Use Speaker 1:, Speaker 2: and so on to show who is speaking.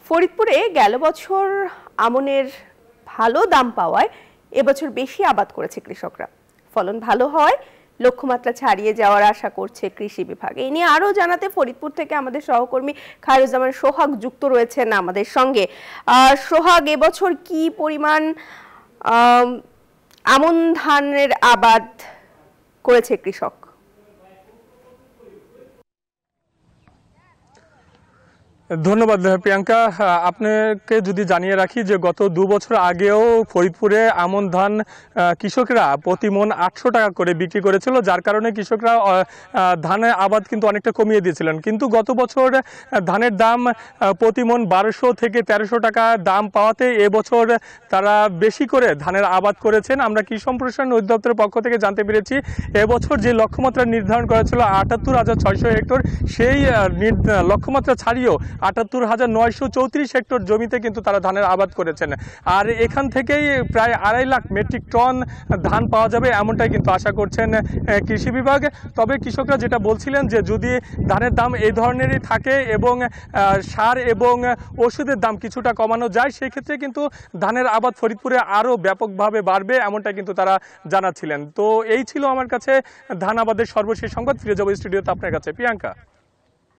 Speaker 1: ফরিদপুরে গেল বছর আমনের ভালো দাম পাওয়ায় এবছর বেশি আবাদ করেছে কৃষকরা। ফলন ভালো হয়, লক্ষ্যমাত্রা ছাড়িয়ে যাওয়ার আশা করছে কৃষি বিভাগ। এই নিয়ে আরো জানাতে ফরিদপুর থেকে আমাদের সহকর্মী খায়রুজ্জামান সোহাগ যুক্ত রয়েছেন আমাদের সঙ্গে। সোহাগ, এবছর কি পরিমাণ আমন ধানের আবাদ করেছে কৃষক?
Speaker 2: ধন্যবাদ প্রিয়াঙ্কা। আপনাকে যদি জানিয়ে রাখি যে গত 2 বছর আগেও ফরিদপুরে আমন ধান কৃষকরা প্রতি মন 800 টাকা করে বিক্রি করেছিল, যার কারণে কৃষকরা ধানের আবাদ কিন্তু অনেকটা কমিয়ে দিয়েছিলেন। কিন্তু গত বছর ধানের দাম প্রতি মন 1200 থেকে 1300 টাকা দাম পাওয়াতে এবছর তারা বেশি করে ধানের আবাদ করেছেন। আমরা কৃষি সম্প্রসারণ অধিদপ্তরের পক্ষ থেকে জানতে পেরেছি এবছর যে লক্ষ্যমাত্রা নির্ধারণ করা ছিল ৭৮,৬০০ হেক্টর, সেই লক্ষ্যমাত্রা ছাড়িয়েও ৭৮,৯34 হেক্টর জমিতে কিন্তু তারা ধানের আবাদ করেছেন। আর এখান থেকেই প্রায় ২.৫ লাখ মেট্রিক টন ধান পাওয়া যাবে এমনটাই কিন্তু আশা করছেন কৃষি বিভাগ। তবে কৃষকরা যেটা বলছিলেন যে যদি ধানের দাম এই ধরনেরই থাকে এবং সার এবং ওষুধের দাম কিছুটা কমানো যায়, সেক্ষেত্রে কিন্তু ধানের আবাদ ফরিদপুরে আরও ব্যাপকভাবে বাড়বে এমনটা কিন্তু তারা জানাচ্ছিলেন। তো এই ছিল আমার কাছে ধান আবাদের সর্বশেষ সংবাদ। ফিরে যাবো স্টুডিওতে আপনার কাছে, প্রিয়াঙ্কা।